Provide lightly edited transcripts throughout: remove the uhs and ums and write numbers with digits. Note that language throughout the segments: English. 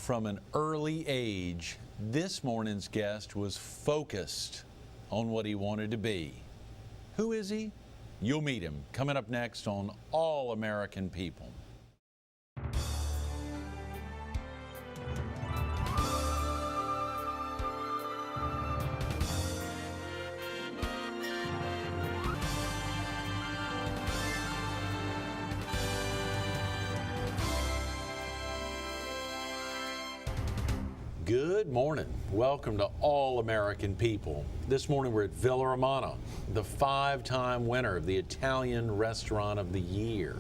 From an early age, this morning's guest was focused on what he wanted to be. Who is he? You'll meet him coming up next on All American People. Good morning. Welcome to All American People. This morning we're at Villa Romana, the 5-time winner of the Italian Restaurant of the Year.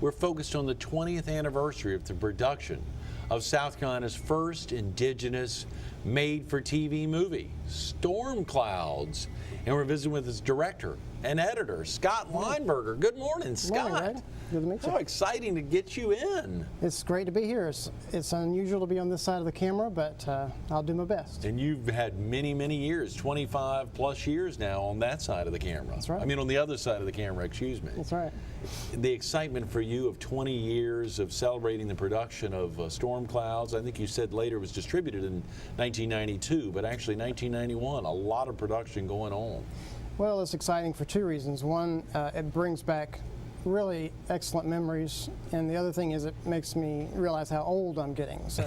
We're focused on the 20th anniversary of the production of South Carolina's first indigenous made-for-TV movie, Storm Clouds. And we're visiting with its director and editor, Scott Lineberger. Good morning, Scott. Good morning, Red. Good to meet you. How exciting to get you in. It's great to be here. It's unusual to be on this side of the camera, but I'll do my best. And you've had many, many years, 25 plus years now on that side of the camera. That's right. I mean, on the other side of the camera, excuse me. That's right. The excitement for you of 20 years of celebrating the production of Storm Clouds, I think you said later it was distributed in 1992, but actually 1991, a lot of production going on. Well, it's exciting for two reasons. One, it brings back really excellent memories, and the other thing is it makes me realize how old I'm getting. So,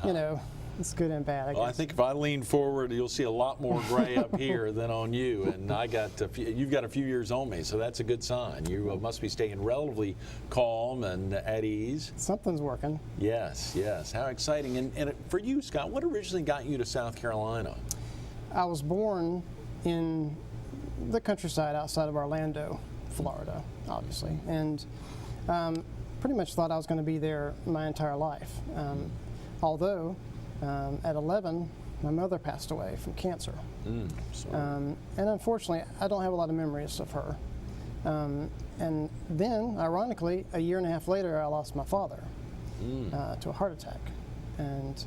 you know, it's good and bad, I guess. Well, I think if I lean forward, you'll see a lot more gray up here than on you, and you've got a few years on me, so that's a good sign. You must be staying relatively calm and at ease. Something's working. Yes, yes. How exciting. And for you, Scott, what originally got you to South Carolina? I was born in the countryside outside of Orlando, Florida, obviously, and pretty much thought I was going to be there my entire life. Although, at 11, my mother passed away from cancer. And unfortunately, I don't have a lot of memories of her. And then, ironically, a year and a half later, I lost my father to a heart attack. And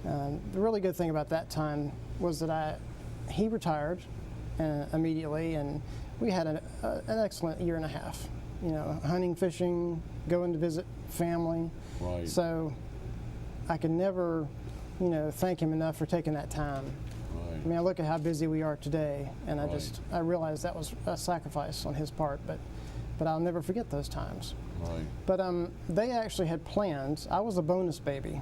the really good thing about that time was that he retired immediately, and we had an excellent year and a half. You know, hunting, fishing, going to visit family. Right. So I could never, you know, thank him enough for taking that time. Right. I mean, I look at how busy we are today, and Right. I realized that was a sacrifice on his part, but I'll never forget those times. Right. But they actually had planned. I was a bonus baby.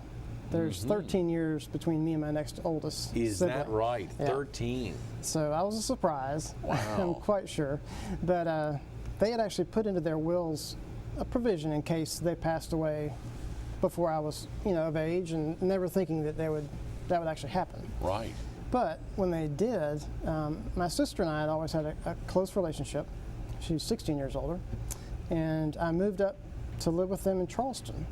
There's 13 years between me and my next oldest Is sibling. that right? Yeah. 13. So I was a surprise. Wow. I'm quite sure. But they had actually put into their wills a provision in case they passed away before I was, you know, of age, and never thinking that that would actually happen. Right. But when they did, my sister and I had always had a close relationship. She's 16 years older, and I moved up to live with them in Charleston.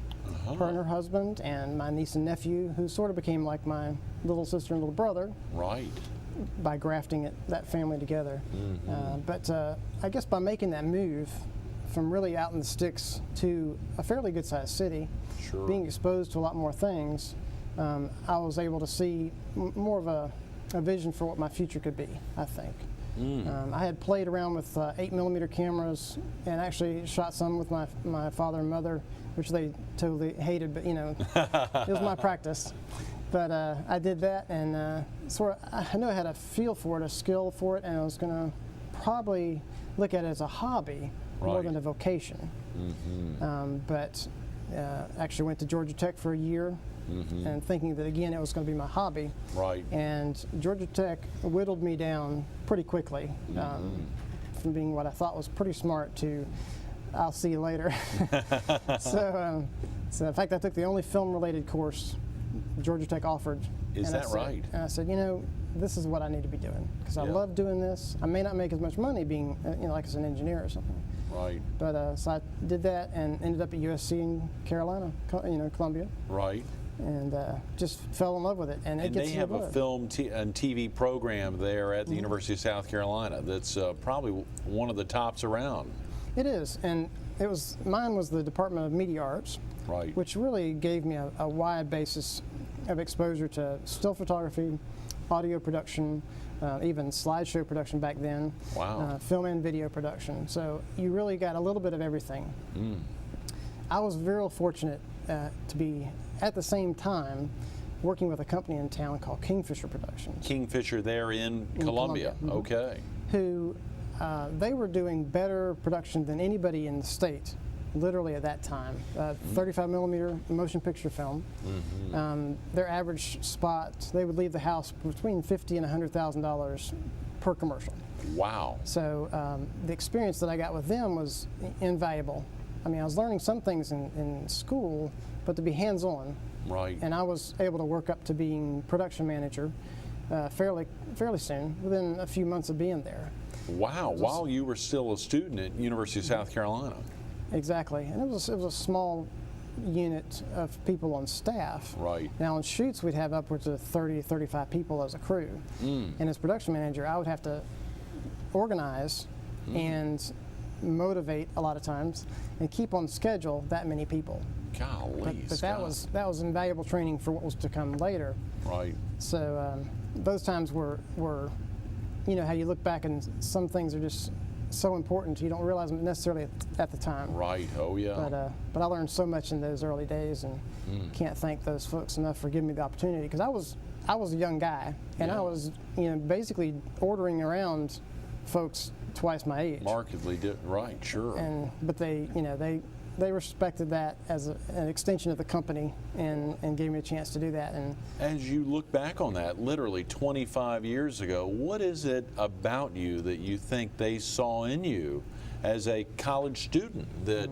Her and her husband and my niece and nephew, who sort of became like my little sister and little brother. Right. By grafting that family together. But I guess by making that move from really out in the sticks to a fairly good-sized city, Sure. being exposed to a lot more things, I was able to see more of a vision for what my future could be, I think. I had played around with 8mm cameras and actually shot some with my father and mother, which they totally hated, but you know, it was my practice. But I did that, and I knew I had a feel for it, a skill for it, and I was going to probably look at it as a hobby more Right. than a vocation. But actually went to Georgia Tech for a year, and thinking that again it was going to be my hobby. Right. And Georgia Tech whittled me down pretty quickly from being what I thought was pretty smart to I'll see you later. So in fact, I took the only film-related course Georgia Tech offered. Is that right? And I said, you know, this is what I need to be doing because I love doing this. I may not make as much money being, you know, like as an engineer or something. Right. But so I did that and ended up at USC in Carolina, you know, Columbia. Right. And just fell in love with it. And it gets they have a film and TV program there at the University of South Carolina that's probably one of the tops around. It is, and mine was the Department of Media Arts, Right. which really gave me a wide basis of exposure to still photography, audio production, even slideshow production back then, Wow. film and video production. So you really got a little bit of everything. I was very fortunate to be at the same time working with a company in town called Kingfisher Productions. Kingfisher there in Columbia. Mhm. Okay. Who they were doing better production than anybody in the state, literally at that time. 35 millimeter motion picture film. Their average spot, they would leave the house between $50,000 and $100,000 per commercial. Wow. So the experience that I got with them was invaluable. I mean, I was learning some things in school, but to be hands-on. Right. And I was able to work up to being production manager fairly soon, within a few months of being there. Wow. While you were still a student at University of South Carolina. Exactly. And it was a small unit of people on staff. Right. Now on shoots we'd have upwards of 30, 35 people as a crew. And as production manager I would have to organize and motivate a lot of times and keep on schedule that many people. Golly, But Scott. that was invaluable training for what was to come later. Right. So those times were, you know, how you look back and some things are just so important you don't realize them necessarily at the time. Right. Oh yeah. But I learned so much in those early days, and can't thank those folks enough for giving me the opportunity, because I was a young guy, and I was, you know, basically ordering around folks twice my age. Markedly right. Sure. But they, you know, they respected that as an extension of the company, and gave me a chance to do that. And As you look back on that, literally 25 years ago, what is it about you that you think they saw in you as a college student that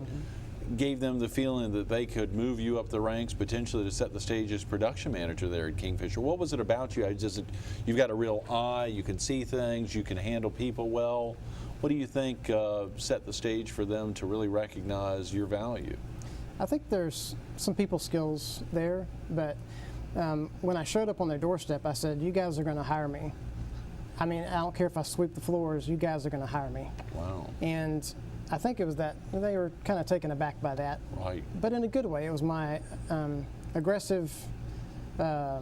gave them the feeling that they could move you up the ranks, potentially to set the stage as production manager there at Kingfisher? What was it about you? You've got a real eye, you can see things, you can handle people well. What do you think set the stage for them to really recognize your value? I think there's some people skills there, but when I showed up on their doorstep, I said, "You guys are going to hire me. I mean, I don't care if I sweep the floors. You guys are going to hire me." Wow. And I think it was that they were kind of taken aback by that, Right. but in a good way. It was my aggressive, I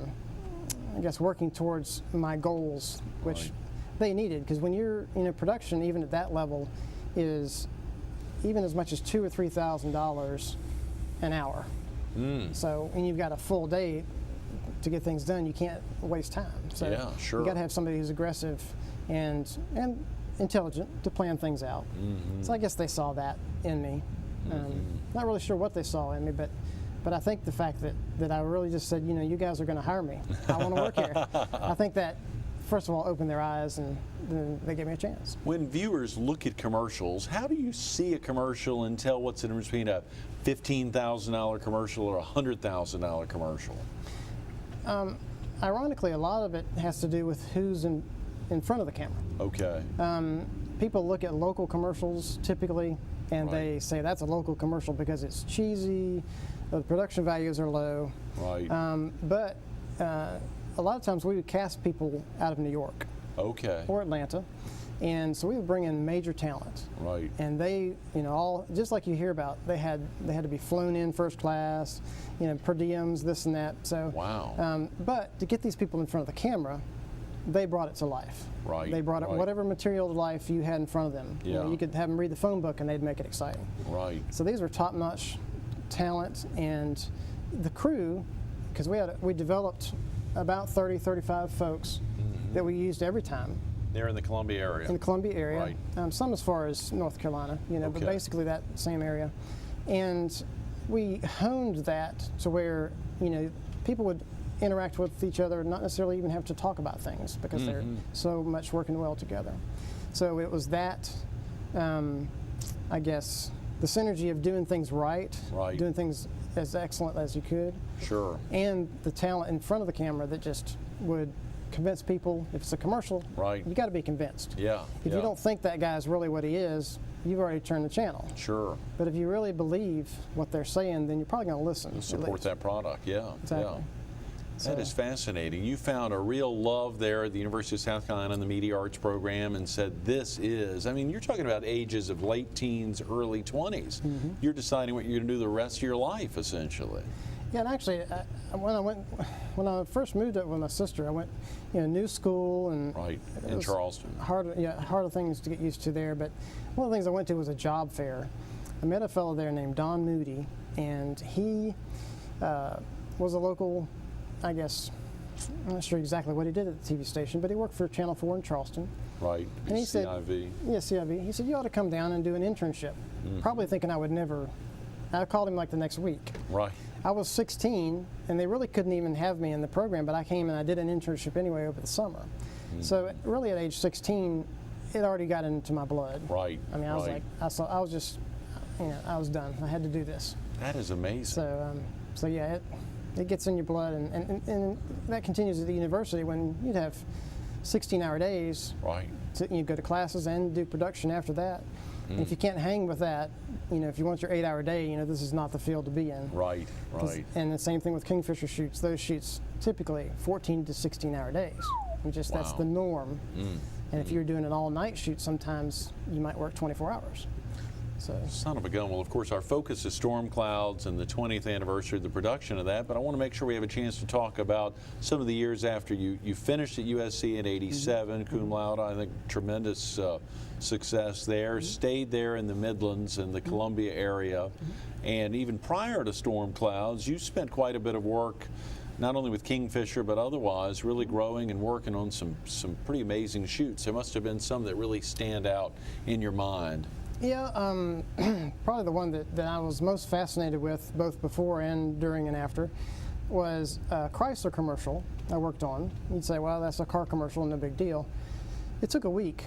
guess, working towards my goals, which Right. they needed, because when you're in production, even at that level, is even as much as $2,000 or $3,000 an hour. So when you've got a full day to get things done, you can't waste time. So Yeah, sure. you got to have somebody who's aggressive and intelligent to plan things out. So I guess they saw that in me. Not really sure what they saw in me, but I think the fact that I really just said, you know, you guys are going to hire me. I want to work here. I think that, first of all, opened their eyes, and then they gave me a chance. When viewers look at commercials, how do you see a commercial and tell what's the difference between a $15,000 commercial or a $100,000 commercial? Ironically, a lot of it has to do with who's in front of the camera. Okay. People look at local commercials typically, and Right. they say that's a local commercial because it's cheesy, the production values are low. Right. But a lot of times we would cast people out of New York Okay. or Atlanta, and so we would bring in major talent. Right. And they, you know, all just like you hear about, they had to be flown in first class, you know, per diems, this and that. So Wow. but to get these people in front of the camera, they brought it to life. Right, They brought it right. whatever material to life you had in front of them. You know, Yeah. you could have them read the phone book and they'd make it exciting. Right. So these were top-notch talent, and the crew, because we developed about 30, 35 folks that we used every time They're in the Columbia area. in the Columbia area. Right. Some as far as North Carolina, you know, but Okay. basically that same area. And we honed that to where, you know, people would interact with each other, not necessarily even have to talk about things because they're so much working well together. So it was that, I guess, the synergy of doing things right, Right. doing things as excellent as you could, Sure. and the talent in front of the camera that just would convince people. If it's a commercial, Right. you got to be convinced. Yeah. If yeah. you don't think that guy is really what he is, you've already turned the channel. Sure. But if you really believe what they're saying, then you're probably going to listen. at Support least. that product. Yeah. Exactly. Yeah. So- That is fascinating. You found a real love there at the University of South Carolina in the Media Arts program and said, this is, I mean, you're talking about ages of late teens, early 20s. You're deciding what you're going to do the rest of your life, essentially. Yeah, and actually, when I first moved up with my sister, I went, you know, new school and Right. it In was Charleston. harder things to get used to there. But one of the things I went to was a job fair. I met a fellow there named Don Moody, and he was a local, I guess, I'm not sure exactly what he did at the TV station, but he worked for Channel 4 in Charleston. Right. And he said, CIV. yeah, CIV. He said, you ought to come down and do an internship. Probably thinking I would never. I called him like the next week. Right. I was 16, and they really couldn't even have me in the program, but I came and I did an internship anyway over the summer. So really at age 16, it already got into my blood. Right. I mean, I was right. like, I was just, I was done. I had to do this. That is amazing. So yeah, it gets in your blood, and that continues at the university when you'd have 16-hour days. Right. You go to classes and do production after that. And if you can't hang with that, if you want your 8-hour day, this is not the field to be in. Right, right. And the same thing with kingfisher shoots. Those shoots typically 14 to 16-hour days. That's the norm. And if you're doing an all-night shoot, sometimes you might work 24 hours. So. Son of a gun. Well, of course, our focus is storm clouds and the 20th anniversary of the production of that, but I want to make sure we have a chance to talk about some of the years after you finished at USC in '87, cum laude. I think tremendous success there. Stayed there in the Midlands and the Columbia area. And even prior to storm clouds, you spent quite a bit of work not only with kingfisher, but otherwise really growing and working on some pretty amazing shoots. There must have been some that really stand out in your mind. Yeah, probably the one that I was most fascinated with, both before and during and after, was a Chrysler commercial I worked on. You'd say, well, that's a car commercial, no big deal. It took a week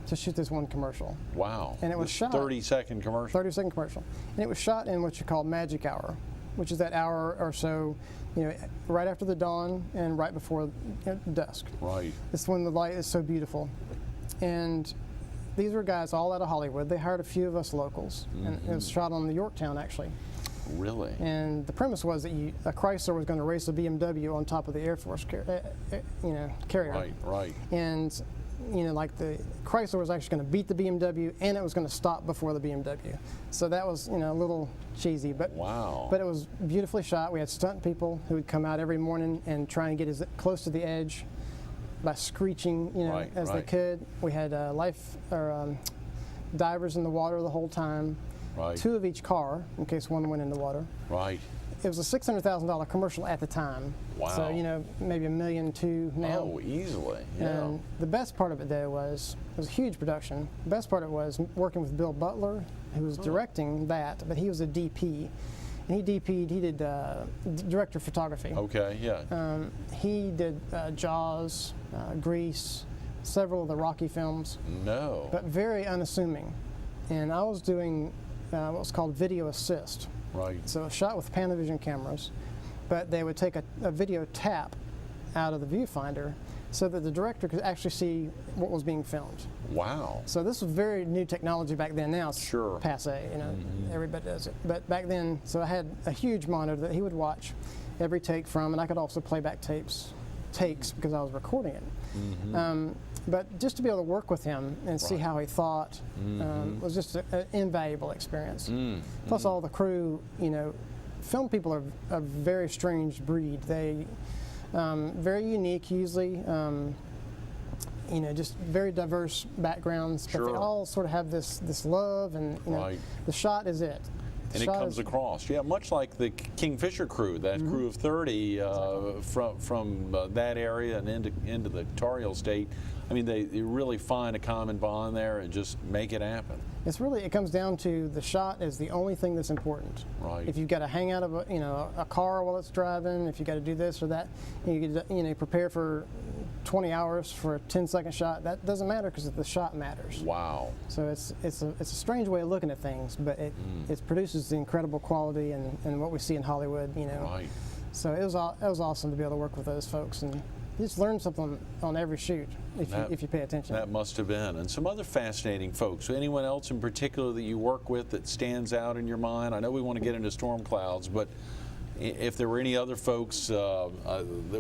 to shoot this one commercial. Wow. And it was shot. 30-second commercial. 30-second commercial. And it was shot in what you call magic hour, which is that hour or so, right after the dawn and right before dusk. Right. It's when the light is so beautiful. And these were guys all out of Hollywood. They hired a few of us locals, and it was shot on the Yorktown, actually. Really? And the premise was that a Chrysler was going to race a BMW on top of the Air Force carrier. Right, right. And like the Chrysler was actually going to beat the BMW, and it was going to stop before the BMW. So that was, a little cheesy, but wow. But it was beautifully shot. We had stunt people who would come out every morning and try and get as close to the edge by screeching, as they could. We had divers in the water the whole time. Right. 2 of each car in case one went in the water. Right. It was a $600,000 commercial at the time. Wow. So maybe $1.2 million now. Oh, easily. Yeah. And the best part of it though was it was a huge production. The best part of it was working with Bill Butler, who was directing that, but he was a DP. And he DP'd, he did director of photography. Okay, yeah. He did Jaws, Grease, several of the Rocky films. No. But very unassuming. And I was doing what was called video assist. Right. So shot with Panavision cameras, but they would take a video tap out of the viewfinder so that the director could actually see what was being filmed. Wow. So this was very new technology back then. Now it's sure. passe, everybody does it. But back then, so I had a huge monitor that he would watch every take from, and I could also play back takes because I was recording it. But just to be able to work with him and see how he thought was just an invaluable experience. Plus all the crew, film people are a very strange breed. They very unique usually, just very diverse backgrounds, but they all sort of have this love, and the shot is it. And it comes across, much like the Kingfisher crew, that crew of 30 from that area and into the Tar State. I mean, they really find a common bond there and just make it happen. It comes down to the shot is the only thing that's important. Right. If you've got to hang out of a car while it's driving, if you got to do this or that, you prepare for 20 hours for a 10-second shot. That doesn't matter because the shot matters. Wow. So it's a strange way of looking at things, but it produces the incredible quality and what we see in Hollywood. Right. So it was awesome to be able to work with those folks, and you just learn something on every shoot if you pay attention. That must have been. And some other fascinating folks. Anyone else in particular that you work with that stands out in your mind? I know we want to get into storm clouds, but if there were any other folks, there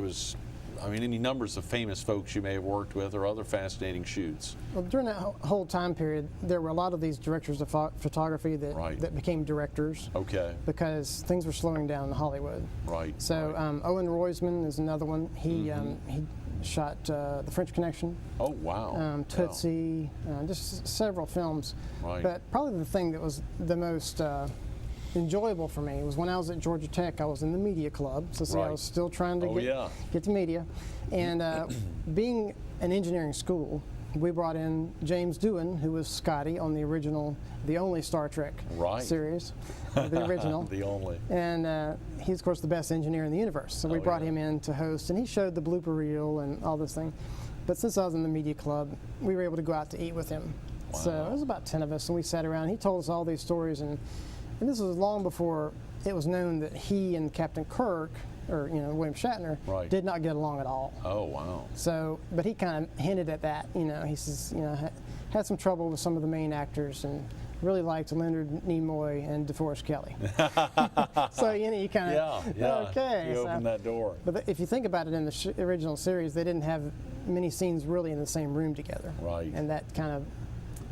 was, any numbers of famous folks you may have worked with or other fascinating shoots. Well, during that whole time period, there were a lot of these directors of photography that became directors. Okay. Because things were slowing down in Hollywood. Right. So Owen Roisman is another one. He shot The French Connection. Oh, wow. Tootsie, just several films. Right. But probably the thing that was the most enjoyable for me was when I was at Georgia Tech. I was in the media club, so see, I Right. was still trying to get to media. And being an engineering school, we brought in James Doohan, who was Scotty on the original, the only Star Trek Right. series, the original. The only. And he's, of course, the best engineer in the universe. So we brought him in to host, and he showed the blooper reel and all this thing. But since I was in the media club, we were able to go out to eat with him. Wow. So it was about 10 of us, and we sat around. He told us all these stories, and this was long before it was known that he and Captain Kirk, or William Shatner, Right. did not get along at all. Oh, wow. So, but he kind of hinted at that. He says, had some trouble with some of the main actors, and really liked Leonard Nimoy and DeForest Kelley. So you kind of okay. You opened that door. But if you think about it, in the original series, they didn't have many scenes really in the same room together. Right. And that kind of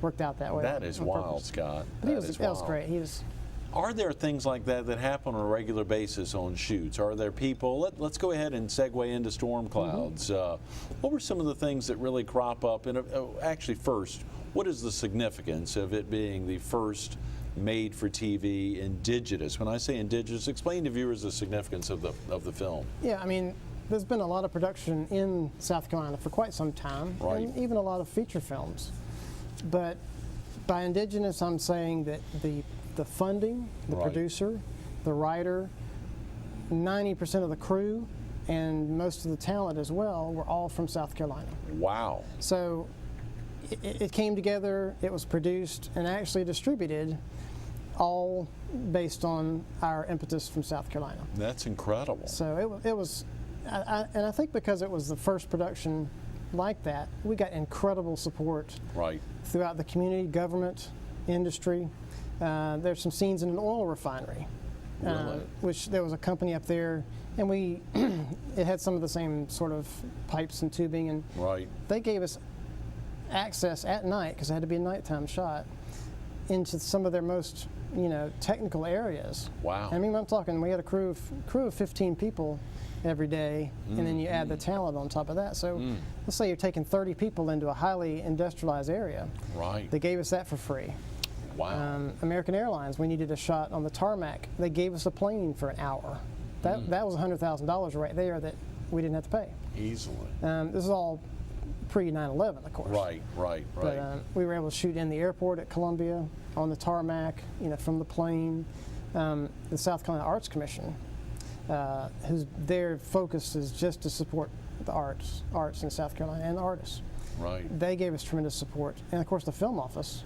worked out that way. That is on wild, purpose. Scott. But that was great. He was. Are there things like that that happen on a regular basis on shoots? Are there people? Let's go ahead and segue into storm clouds. What were some of the things that really crop up? And actually, first, what is the significance of it being the first made-for-TV indigenous? When I say indigenous, explain to viewers the significance of the film. Yeah, I mean, there's been a lot of production in South Carolina for quite some time, Right. and even a lot of feature films. But by indigenous, I'm saying that the funding, the Right. producer, the writer, 90% of the crew, and most of the talent as well were all from South Carolina. Wow. So it came together, it was produced, and actually distributed, all based on our impetus from South Carolina. That's incredible. So it was, and I think because it was the first production like that, we got incredible support Right. throughout the community, government, industry. There's some scenes in an oil refinery, Really? which there was a company up there, and it had some of the same sort of pipes and tubing, and Right. they gave us access at night, because it had to be a nighttime shot, into some of their most technical areas. Wow. I mean, I'm talking, we had a crew of 15 people every day, and then you add the talent on top of that. So let's say you're taking 30 people into a highly industrialized area. Right. They gave us that for free. Wow. American Airlines, we needed a shot on the tarmac. They gave us a plane for an hour. That was $100,000 right there that we didn't have to pay. Easily. This is all pre-9/11, of course. Right. But we were able to shoot in the airport at Columbia, on the tarmac, from the plane. The South Carolina Arts Commission, their focus is just to support the arts in South Carolina and the artists. Right. They gave us tremendous support. And of course the Film Office,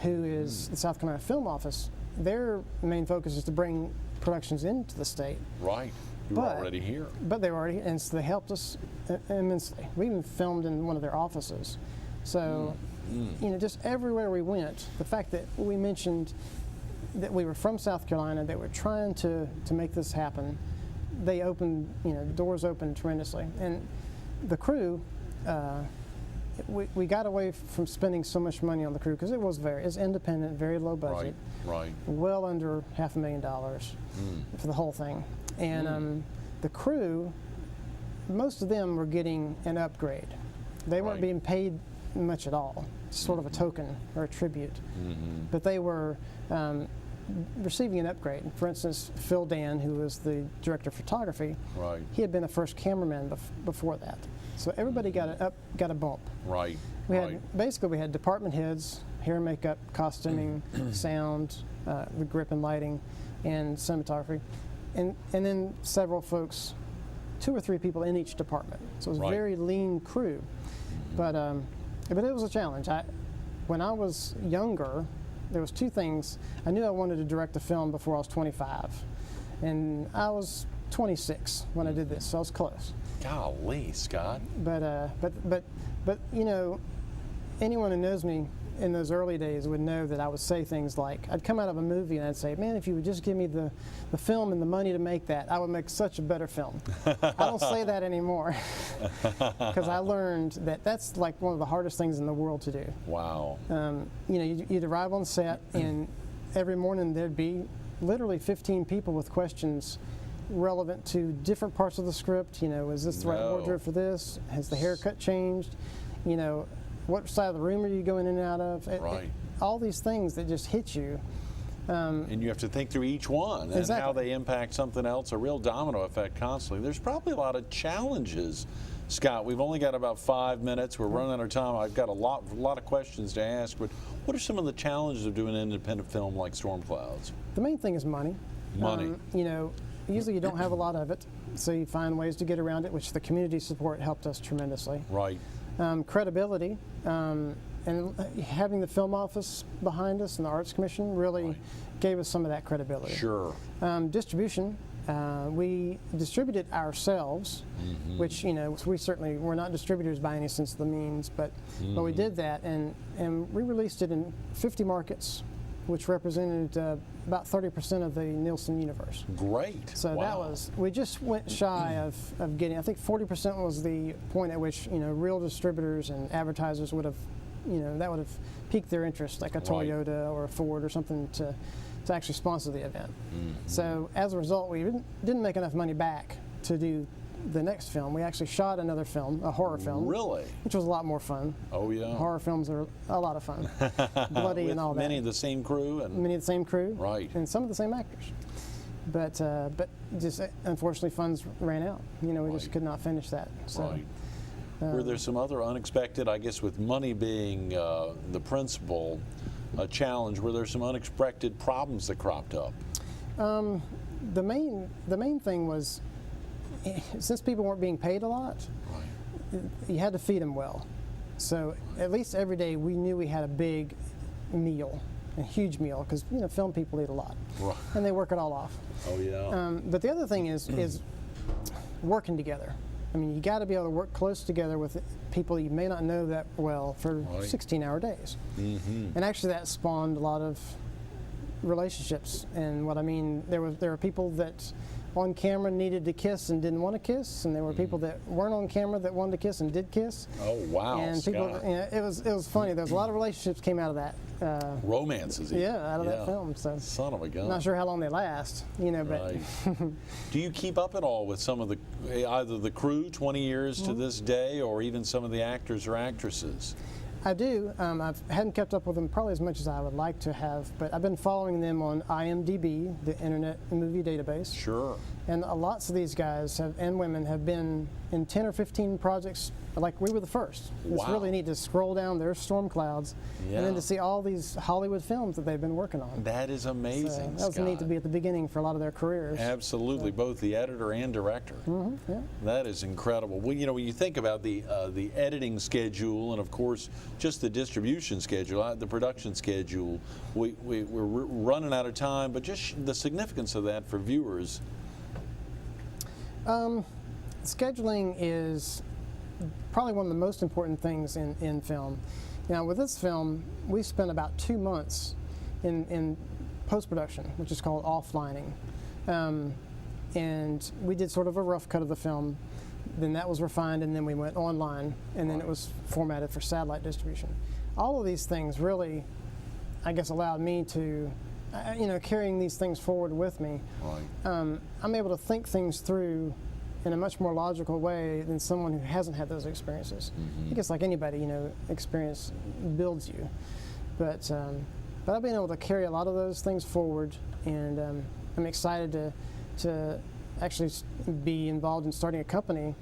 who is the South Carolina Film Office, their main focus is to bring productions into the state. Right. You were already here. But they were already, and so they helped us immensely. We even filmed in one of their offices. So, just everywhere we went, the fact that we mentioned that we were from South Carolina, that we're trying to make this happen, they opened, the doors opened tremendously. And the crew, we got away from spending so much money on the crew, because it's independent, very low budget. Right. Well under $500,000 for the whole thing. And the crew, most of them were getting an upgrade. They weren't Right. being paid much at all, sort of a token or a tribute. But they were receiving an upgrade. For instance, Phil Dan, who was the director of photography, Right. he had been a first cameraman before that. So everybody got a bump. Right. We had department heads, hair and makeup, costuming, sound, grip and lighting, and cinematography, and then several folks, 2 or 3 people in each department. So it was a Right. very lean crew, but it was a challenge. When I was younger, there was 2 things. I knew I wanted to direct a film before I was 25, and I was 26 when I did this, so I was close. Golly, Scott. But anyone who knows me in those early days would know that I would say things like, I'd come out of a movie and I'd say, man, if you would just give me the film and the money to make that, I would make such a better film. I don't say that anymore, because I learned that that's like one of the hardest things in the world to do. Wow. You'd arrive on set, and every morning there'd be literally 15 people with questions relevant to different parts of the script. Is this the right wardrobe for this? Has the haircut changed? What side of the room are you going in and out of? Right. All these things that just hit you. And you have to think through each one and Exactly. how they impact something else, a real domino effect constantly. There's probably a lot of challenges. Scott, we've only got about 5 minutes. We're running out of time. I've got a lot of questions to ask, but what are some of the challenges of doing an independent film like Storm Clouds? The main thing is money. Money. You know, usually you don't have a lot of it, so you find ways to get around it, which the community support helped us tremendously. Right. Credibility, and having the film office behind us and the Arts Commission really gave us some of that credibility. Sure. Distribution, we distributed ourselves, which, you know, we're not distributors by any sense of the means, but we did that, and we released it in 50 markets, which represented about 30% of the Nielsen universe. Great. So wow. that was, we just went shy of getting, I think 40% was the point at which, you know, real distributors and advertisers would have, you know, that would have piqued their interest, like a Toyota or a Ford or something to actually sponsor the event. So as a result, we didn't make enough money back to do the next film. We actually shot another film, a horror film. Really? Which was a lot more fun. Oh, yeah. Horror films are a lot of fun. Bloody and all that. Many of the same crew? Many of the same crew. Right. And some of the same actors. But just unfortunately funds ran out. You know, we just could not finish that. So, right. Were there some other unexpected, I guess with money being the principal challenge, were there some unexpected problems that cropped up? The main thing was, since people weren't being paid a lot, you had to feed them well. So at least every day we knew we had a big meal, a huge meal, because, you know, film people eat a lot, and they work it all off. Oh yeah. But the other thing is working together. I mean, you got to be able to work close together with people you may not know that well for 16-hour days. And actually, that spawned a lot of relationships. And what I mean, there were people that on camera needed to kiss and didn't want to kiss, and there were people that weren't on camera that wanted to kiss and did kiss. Oh wow! And people, you know, it was funny. There was a lot of relationships came out of that. Romances. Yeah, out of that film. So son of a gun. Not sure how long they last, you know, but. Do you keep up at all with some of the either the crew 20 years to this day, or even some of the actors or actresses? I do. I hadn't kept up with them probably as much as I would like to have, but I've been following them on IMDb, the Internet Movie Database. Sure. And lots of these guys and women have been in 10 or 15 projects. Like, we were the first. It's really neat to scroll down their Storm Clouds and then to see all these Hollywood films that they've been working on. That is amazing. So that was neat to be at the beginning for a lot of their careers. Absolutely, both the editor and director. Yeah. That is incredible. Well, you know, when you think about the editing schedule and, of course, just the distribution schedule, the production schedule, we're running out of time, but just the significance of that for viewers. Scheduling is probably one of the most important things in film. Now, with this film, we spent about 2 months in post-production, which is called offlining. And we did sort of a rough cut of the film, then that was refined, and then we went online, and then it was formatted for satellite distribution. All of these things really, I guess, allowed me to, you know, carrying these things forward with me. I'm able to think things through in a much more logical way than someone who hasn't had those experiences. I think it's like anybody, you know, experience builds you. But I've been able to carry a lot of those things forward, and I'm excited to actually be involved in starting a company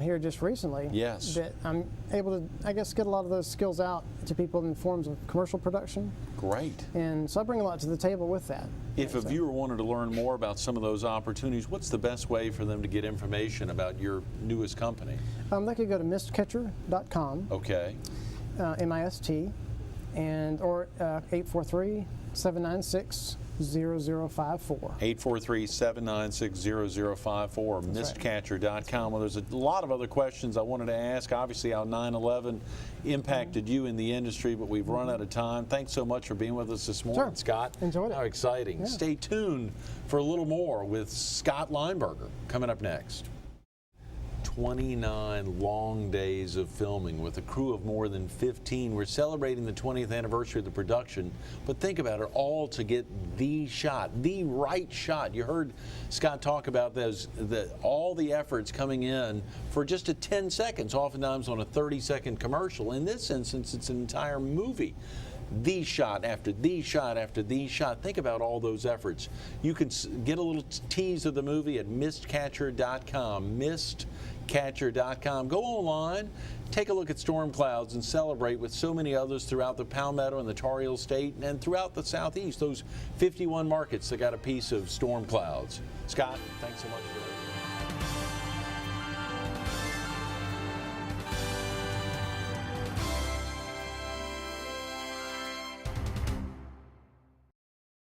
here just recently. Yes. That I'm able to, I guess, get a lot of those skills out to people in forms of commercial production. Great. And so I bring a lot to the table with that. If a viewer wanted to learn more about some of those opportunities, what's the best way for them to get information about your newest company? They could go to mistcatcher.com. Okay. MIST, and or 843-796-0054. 843-796-0054, mistcatcher.com. Well, there's a lot of other questions I wanted to ask. Obviously, how 9/11 impacted you in the industry, but we've run out of time. Thanks so much for being with us this morning, Scott. Enjoyed it. How exciting. Stay tuned for a little more with Scott Lineberger coming up next. 29 long days of filming with a crew of more than 15. We're celebrating the 20th anniversary of the production, but think about it, all to get the shot, the right shot. You heard Scott talk about those, all the efforts coming in for just a 10 seconds, oftentimes on a 30-second commercial. In this instance, it's an entire movie. the shot after the shot after the shot. Think about all those efforts. You can get a little tease of the movie at mistcatcher.com. Mistcatcher.com. Go online, take a look at storm clouds, and celebrate with so many others throughout the Palmetto and the Tar Heel State and throughout the Southeast. Those 51 markets that got a piece of storm clouds. Scott, thanks so much for that.